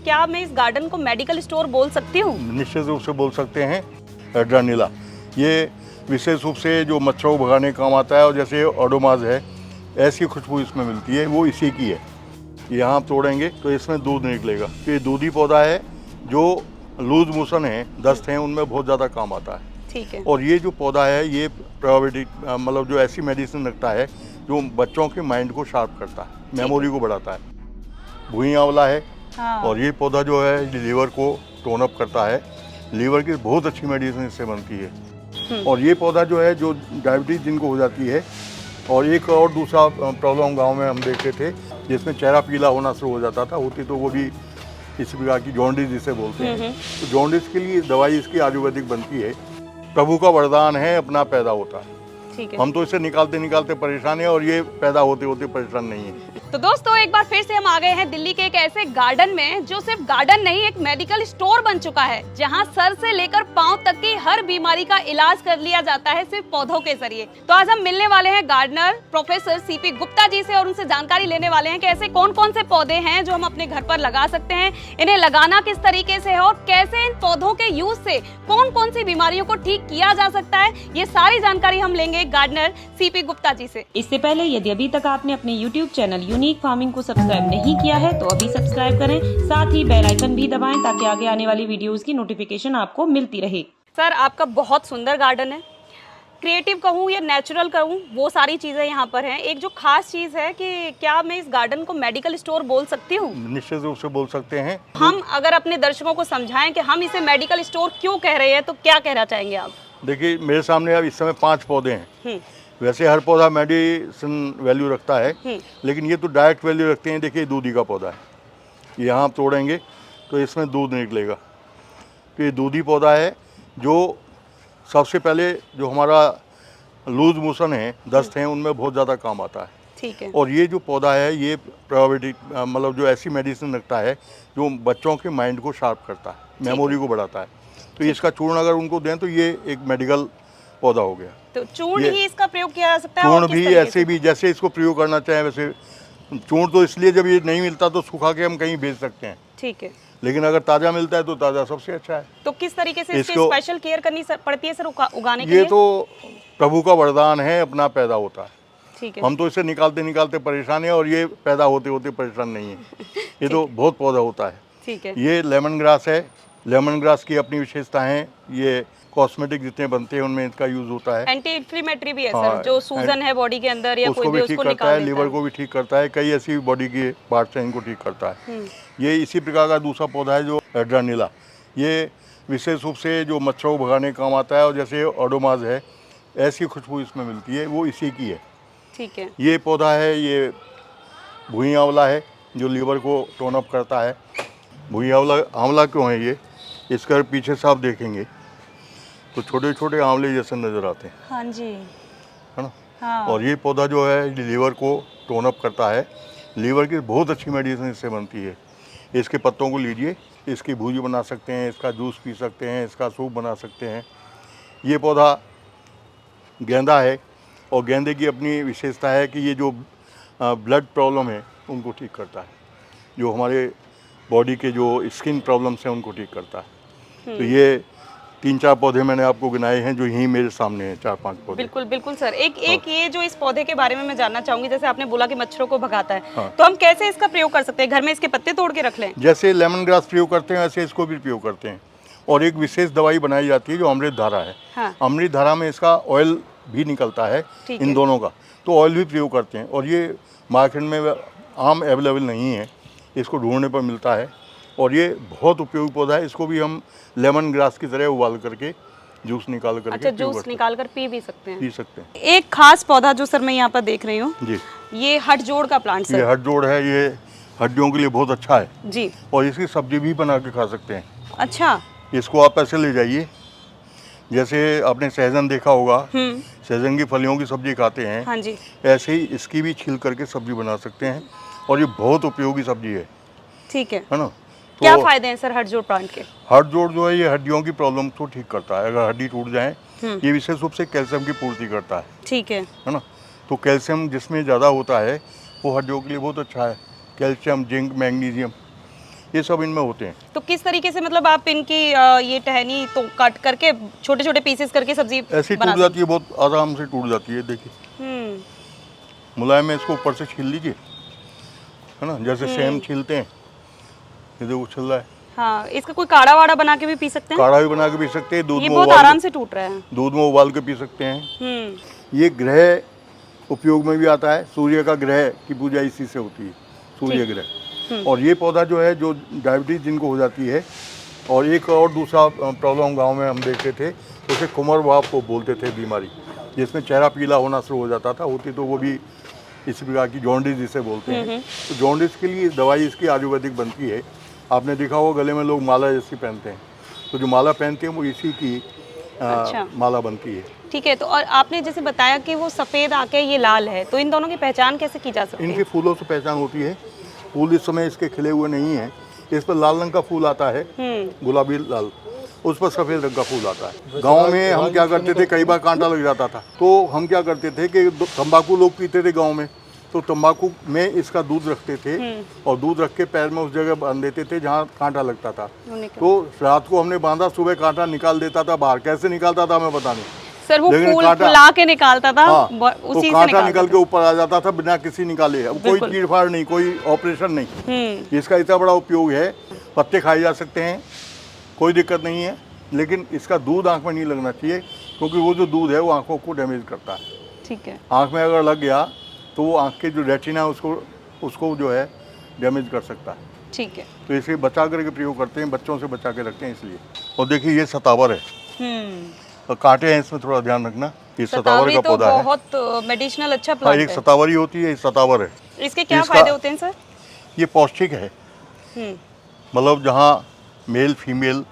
क्या मैं इस गार्डन को मेडिकल स्टोर बोल सकती हूँ? निश्चित रूप से बोल सकते हैं। हाइड्रानीला ये विशेष रूप से जो मच्छरों को भगाने का काम आता है, और जैसे ओडोमास है, ऐसी खुशबू इसमें मिलती है, वो इसी की है। यहाँ आप तोड़ेंगे तो इसमें दूध निकलेगा। तो ये दूधी पौधा है जो लूज मोशन है, दस्त हैं, उनमें बहुत ज़्यादा काम आता है। ठीक है। और ये जो पौधा है ये प्रोबायोटिक मतलब जो ऐसी मेडिसिन रखता है जो बच्चों के माइंड को शार्प करता है, मेमोरी को बढ़ाता है। भुई आंवला है। हाँ। और ये पौधा जो है लीवर को टोन अप करता है। लीवर की बहुत अच्छी मेडिसिन इससे बनती है। और ये पौधा जो है जो डायबिटीज जिनको हो जाती है, और एक और दूसरा प्रॉब्लम गांव में हम देखते थे जिसमें चेहरा पीला होना शुरू हो जाता था, होती तो वो भी इसी प्रकार की जॉन्डिस जिसे बोलते हैं। तो जॉन्डिस के लिए दवाई इसकी आयुर्वेदिक बनती है। प्रभु का वरदान है, अपना पैदा होता है। ठीक है। हम तो इसे निकालते निकालते परेशान है, और ये पैदा होते होते परेशान नहीं है। तो दोस्तों एक बार फिर से हम आ गए हैं दिल्ली के एक ऐसे गार्डन में जो सिर्फ गार्डन नहीं, एक मेडिकल स्टोर बन चुका है, जहां सर से लेकर पांव तक की हर बीमारी का इलाज कर लिया जाता है सिर्फ पौधों के जरिए। तो आज हम मिलने वाले हैं gardener professor CP Gupta ji से, और उनसे जानकारी लेने वाले हैं कि ऐसे कौन कौन से पौधे हैं जो हम अपने घर पर लगा सकते हैं, इन्हें लगाना किस तरीके से है, और कैसे इन पौधों के यूज से कौन कौन सी बीमारियों को ठीक किया जा सकता है। ये सारी जानकारी हम लेंगे गार्डनर सीपी गुप्ता जी से। इससे पहले यदि अभी तक आपने अपने YouTube चैनल यूनिक फार्मिंग को सब्सक्राइब नहीं किया है तो अभी सब्सक्राइब करें, साथ ही बेल आइकन भी दबाएं ताकि आगे आने वाली वीडियोस की नोटिफिकेशन आपको मिलती रहे। सर आपका बहुत सुंदर गार्डन है, क्रिएटिव कहूँ या नेचुरल कहूँ, वो सारी चीज़ें यहाँ पर हैं। एक जो खास चीज़ है कि क्या मैं इस गार्डन को मेडिकल स्टोर बोल सकती हूँ? निश्चित रूप से बोल सकते हैं। हम अगर अपने दर्शकों को समझाएं कि हम इसे मेडिकल स्टोर क्यों कह रहे हैं, तो क्या कहना चाहेंगे आप? देखिए मेरे सामने अब इस समय 5 पौधे हैं। वैसे हर पौधा मेडिसिन वैल्यू रखता है, लेकिन ये तो डायरेक्ट वैल्यू रखते हैं। देखिए दूधी का पौधा है, यहाँ आप तोड़ेंगे तो इसमें दूध निकलेगा। तो ये दूधी पौधा है जो सबसे पहले जो हमारा लूज मोशन है, दस्त हैं, उनमें बहुत ज़्यादा काम आता है। ठीक है। और ये जो पौधा है ये प्रोबायोटिक मतलब जो ऐसी मेडिसिन रखता है जो बच्चों के माइंड को शार्प करता है, मेमोरी को बढ़ाता है। तो इसका चूर्ण अगर उनको दें तो ये एक मेडिकल पौधा हो गया। तो चूर्ण ही इसका प्रयोग किया जा सकता है? चूर्ण और किस भी तरीके ऐसे से? भी जैसे इसको प्रयोग करना चाहें वैसे। चूर्ण तो इसलिए जब ये नहीं मिलता तो सुखा के हम कहीं बेच सकते हैं, ठीक है। लेकिन अगर ताज़ा मिलता है तो ताज़ा सबसे अच्छा है। तो किस तरीके से इसकी इसको- स्पेशल केयर करनी पड़ती है सर उगाने के ये लिए? तो प्रभु का वरदान है, अपना पैदा होता है। ठीक है। हम तो इसे निकालते निकालते परेशान है, और ये पैदा होते होते परेशान नहीं है। ये तो बहुत पौधा होता है। ठीक है। ये लेमन ग्रास है। लेमन ग्रास की अपनी विशेषता है, ये कॉस्मेटिक जितने बनते हैं उनमें इसका यूज होता है। एंटी इन्फ्लेमेटरी भी है हाँ, सर, जो सूजन है बॉडी के अंदर या कोई उसको भी भी उसको ठीक करता निकाल है, देता लीवर को भी ठीक करता है, कई ऐसी बॉडी के पार्ट्स हैं इनको ठीक करता है। ये इसी प्रकार का दूसरा पौधा है जो हाइड्रानीला, ये विशेष रूप से जो मच्छरों को भगाने का काम आता है, और जैसे ओडोमास है, ऐसी खुशबू इसमें मिलती है, वो इसी की है। ठीक है। ये पौधा है, ये भुई आंवला है जो लीवर को टोन अप करता है। भुई आंवला क्यों है ये, इसका पीछे से आप देखेंगे तो छोटे छोटे आंवले जैसे नज़र आते हैं, हाँ जी। है ना। हाँ। और ये पौधा जो है लीवर को टोन अप करता है। लीवर की बहुत अच्छी मेडिसिन इससे बनती है। इसके पत्तों को लीजिए, इसकी भूजी बना सकते हैं, इसका जूस पी सकते हैं, इसका सूप बना सकते हैं। ये पौधा गेंदा है, और गेंदे की अपनी विशेषता है कि ये जो ब्लड प्रॉब्लम है उनको ठीक करता है, जो हमारे बॉडी के जो स्किन प्रॉब्लम्स हैं उनको ठीक करता है। तो ये 3-4 पौधे मैंने आपको गिनाए हैं जो यहीं मेरे सामने हैं, 4-5 पौधे। बिल्कुल बिल्कुल सर। एक ये जो इस पौधे के बारे में मैं जानना चाहूंगी, जैसे आपने बोला कि मच्छरों को भगाता है, हाँ। तो हम कैसे इसका प्रयोग कर सकते हैं? घर में इसके पत्ते तोड़ के रख लें? जैसे लेमन ग्रास प्रयोग करते हैं वैसे इसको भी प्रयोग करते हैं। और एक विशेष दवाई बनाई जाती है जो अमृत धारा है। हाँ। अमृत धारा में इसका ऑयल भी निकलता है, ठीक इन है। दोनों का, तो ऑयल भी प्रयोग करते हैं। और ये मार्केट में आम अवेलेबल नहीं है, इसको ढूंढने पर मिलता है। और ये बहुत उपयोगी पौधा है, इसको भी हम लेमन ग्रास की तरह उबाल करके जूस निकाल करके अच्छा, प्रयोग जूस करते निकाल कर पी भी सकते हैं, हैं। पी सकते हैं। एक खास पौधा जो सर मैं यहाँ पर देख रही हूँ, जी, ये हठजोड़ का प्लांट ये सर। हड्डोड़ है, ये हड्डियों के लिए बहुत अच्छा है। जी। और इसकी सब्जी भी बना के खा सकते हैं। अच्छा। इसको आप ऐसे ले जाइए, जैसे आपने सहजन देखा होगा, सहजन की फलियों की सब्जी खाते हैं, हाँ जी। ऐसे ही इसकी भी छील करके सब्जी बना सकते हैं। और ये बहुत उपयोगी सब्जी है ठीक है। ना। क्या तो फायदे हैं सर हठजोड़ प्लांट के? हड्डोड़ जो है ये हड्डियों की प्रॉब्लम को ठीक करता है। अगर हड्डी टूट जाए, ये विशेष रूप से कैल्शियम की पूर्ति करता ठीक है। है ना। तो कैल्शियम जिसमें ज़्यादा होता है वो हड्डियों के लिए बहुत अच्छा है। कैल्शियम, जिंक, मैग्नीशियम, ये सब इनमें होते हैं। तो किस तरीके से मतलब आप इनकी ये टहनी तो काट करके छोटे छोटे पीसेस करके सब्जी ऐसी टूट जाती है, बहुत आराम से टूट जाती है। देखिए मुलायम है, इसको ऊपर से छील लीजिए, है ना, जैसे सेम छीलते हैं। ये देखो छिल रहा है। हाँ, इसका कोई काढ़ा वाड़ा बना के भी पी सकते हैं? काढ़ा भी बना के पी सकते हैं, दूध ये में बहुत आराम से टूट रहा है। दूध में उबाल के पी सकते हैं। ये ग्रह उपयोग में भी आता है। सूर्य का ग्रह की पूजा इसी से होती है, सूर्य ग्रह। और ये पौधा जो है, जो डायबिटीज जिनको हो जाती है, और एक और दूसरा प्रॉब्लम गांव में हम देखते थे, उसे कुमर भाव को बोलते थे बीमारी, जिसमें चेहरा पीला होना शुरू हो जाता था। होती तो वो भी इस प्रकार की जॉन्डिस जिसे बोलते हैं। तो जॉन्डिस के लिए दवाई इसकी आयुर्वेदिक बनती है। आपने देखा होगा गले में लोग माला जैसी पहनते हैं, तो जो माला पहनते हैं वो इसी की अच्छा। माला बनती है। ठीक है। तो और आपने जैसे बताया कि वो सफ़ेद आके ये लाल है, तो इन दोनों की पहचान कैसे की जा सकती है? इनके फूलों से पहचान होती है। फूल इस समय इसके खिले हुए नहीं है, इस पर लाल रंग का फूल आता है, गुलाबी लाल, उस पर सफ़ेद रंग का फूल आता है। गांव में हम क्या करते थे, कई बार कांटा लग जाता था, तो हम क्या करते थे कि तंबाकू लोग पीते थे गांव में, तो तंबाकू में इसका दूध रखते थे और दूध रख के पैर में उस जगह बांध देते थे जहाँ कांटा लगता था। तो रात को हमने बांधा, सुबह कांटा निकाल देता था बाहर। कैसे निकालता था हमें पता नहीं सर, वो फूल फुला के निकालता था। हाँ, उसी तो कांटा निकल के ऊपर आ जाता था बिना किसी निकाले। अब कोई चीरफाड़ नहीं, कोई ऑपरेशन नहीं। इसका इतना बड़ा उपयोग है। पत्ते खाए जा सकते हैं, कोई दिक्कत नहीं है, लेकिन इसका दूध आंख में नहीं लगना चाहिए, क्योंकि वो जो दूध है वो आंखों को डैमेज करता है। ठीक है। आंख में अगर लग गया तो वो आंख के जो रेटिना है उसको जो है डैमेज कर सकता है। ठीक है। तो इसे बचा करके प्रयोग करते हैं, बच्चों से बचा के रखते हैं इसलिए। और देखिए ये सतावर है, तो कांटे हैं इसमें, थोड़ा ध्यान रखना। ये सतावर का पौधा है, बहुत मेडिसिनल अच्छा हाँ, प्लांट एक है। सतावरी होती है, एक सतावर है। इसके क्या फायदे होते हैं सर? ये पौष्टिक है, मतलब जहाँ मेल फीमेल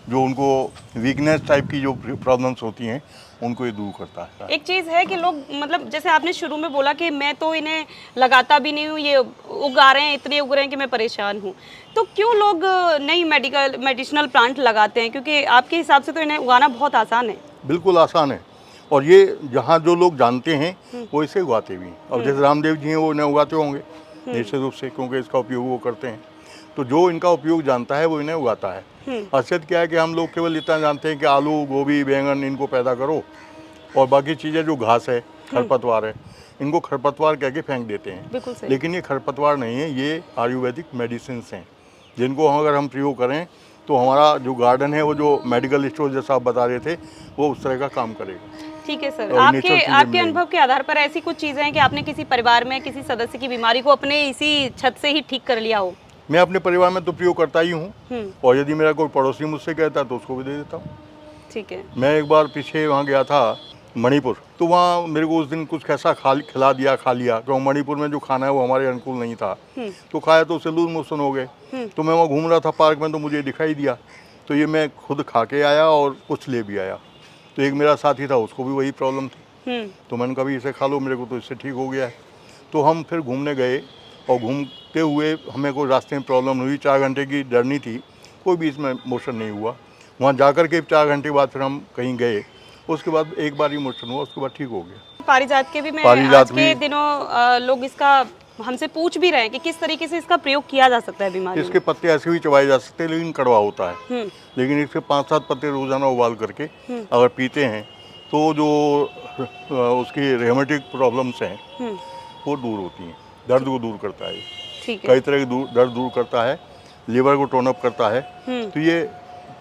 जो उनको वीकनेस टाइप की जो प्रॉब्लम्स होती हैं उनको ये दूर करता है। एक चीज़ है कि लोग मतलब जैसे आपने शुरू में बोला कि मैं तो इन्हें लगाता भी नहीं हूँ, ये उगा रहे हैं, इतने उग रहे हैं कि मैं परेशान हूँ, तो क्यों लोग नई मेडिसिनल प्लांट लगाते हैं? क्योंकि आपके हिसाब से तो इन्हें उगाना बहुत आसान है। बिल्कुल आसान है, और ये जहाँ जो लोग जानते हैं वो इसे उगाते भी हैं। अब जैसे रामदेव जी हैं, वो इन्हें उगाते होंगे निश्चित रूप से, क्योंकि इसका उपयोग वो करते हैं। तो जो इनका उपयोग जानता है वो इन्हें उगाता है। खासियत क्या है कि हम लोग केवल इतना जानते हैं कि आलू, गोभी, बैंगन इनको पैदा करो, और बाकी चीज़ें जो घास है, खरपतवार है, इनको खरपतवार कह के फेंक देते हैं। लेकिन ये खरपतवार नहीं है, ये आयुर्वेदिक मेडिसिन हैं, जिनको अगर हम प्रयोग करें तो हमारा जो गार्डन है, वो जो मेडिकल स्टोर जैसा आप बता रहे थे, वो उस तरह का काम करेगा। ठीक है सर। आपके अनुभव के आधार पर ऐसी कुछ चीज़ें हैं कि आपने किसी परिवार में किसी सदस्य की बीमारी को अपने इसी छत से ही ठीक कर लिया हो? मैं अपने परिवार में तो प्रयोग करता ही हूँ, और यदि मेरा कोई पड़ोसी मुझसे कहता है तो उसको भी दे देता हूँ। ठीक है। मैं एक बार पीछे वहाँ गया था मणिपुर, तो वहाँ मेरे को उस दिन कुछ कैसा खा लिया, तो मणिपुर में जो खाना है वो हमारे अनुकूल नहीं था, तो खाया तो उससे लूज मोशन हो गए। तो मैं वहाँ घूम रहा था पार्क में, तो मुझे दिखाई दिया, तो ये मैं खुद खा के आया और कुछ ले भी आया। तो एक मेरा साथी था, उसको भी वही प्रॉब्लम थी, तो मैंने कहा इसे खा लो, मेरे को तो इससे ठीक हो गया है। तो हम फिर घूमने गए, और घूमते हुए हमें कोई रास्ते में प्रॉब्लम हुई, 4 घंटे की जर्नी थी, कोई बीच में मोशन नहीं हुआ। वहाँ जाकर के 4 घंटे बाद फिर हम कहीं गए, उसके बाद एक बार ही मोशन हुआ, उसके बाद ठीक हो गया। पारिजात के भी मैं आज के दिनों लोग इसका हमसे पूछ भी रहे हैं कि किस तरीके से इसका प्रयोग किया जा सकता है बीमारी में। इसके पत्ते ऐसे भी चबाए जा सकते हैं, लेकिन कड़वा होता है। लेकिन इसके 5-7 पत्ते रोजाना उबाल करके अगर पीते हैं तो जो उसकी रेमेटिक प्रॉब्लम्स हैं वो दूर होती हैं, दर्द को दूर करता है। ठीक है। कई तरह के दर्द दूर करता है, लीवर को टोन अप करता है, तो ये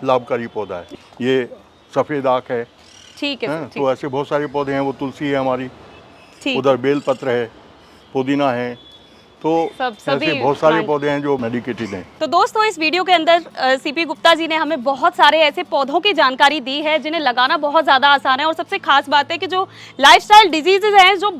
लाभकारी पौधा है। ये सफ़ेद आँख है। ठीक है। तो ऐसे बहुत सारे पौधे हैं, वो तुलसी है हमारी, उधर बेलपत्र है, पुदीना है, तो ऐसे बहुत सारे पौधे हैं जो मेडिकेटेड हैं। तो दोस्तों, इस वीडियो के अंदर सीपी गुप्ता जी ने हमें बहुत सारे ऐसे पौधों की जानकारी दी है जिन्हें लगाना बहुत ज़्यादा आसान है। और सबसे खास बात है कि जो लाइफस्टाइल डिजीजेज हैं, जो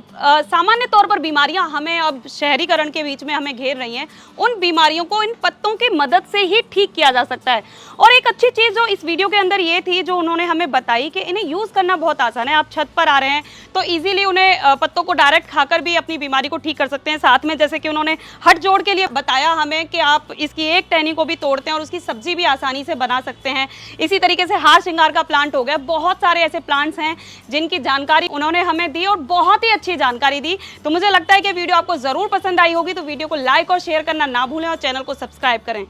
सामान्य तौर पर बीमारियां हमें अब शहरीकरण के बीच में हमें घेर रही हैं, उन बीमारियों को इन पत्तों की मदद से ही ठीक किया जा सकता है। और एक अच्छी चीज़ जो इस वीडियो के अंदर ये थी, जो उन्होंने हमें बताई कि इन्हें यूज़ करना बहुत आसान है। आप छत पर आ रहे हैं तो ईजिली उन्हें पत्तों को डायरेक्ट खाकर भी अपनी बीमारी को ठीक कर सकते हैं। साथ में जैसे कि उन्होंने हट जोड़ के लिए बताया हमें कि आप इसकी एक टहनी को भी तोड़ते हैं और उसकी सब्जी भी आसानी से बना सकते हैं। इसी तरीके से हार श्रृंगार का प्लांट हो गया। बहुत सारे ऐसे प्लांट्स हैं जिनकी जानकारी उन्होंने हमें दी, और बहुत ही अच्छी जानकारी दी। तो मुझे लगता है कि वीडियो आपको जरूर पसंद आई होगी। तो वीडियो को लाइक और शेयर करना ना भूलें, और चैनल को सब्सक्राइब करें।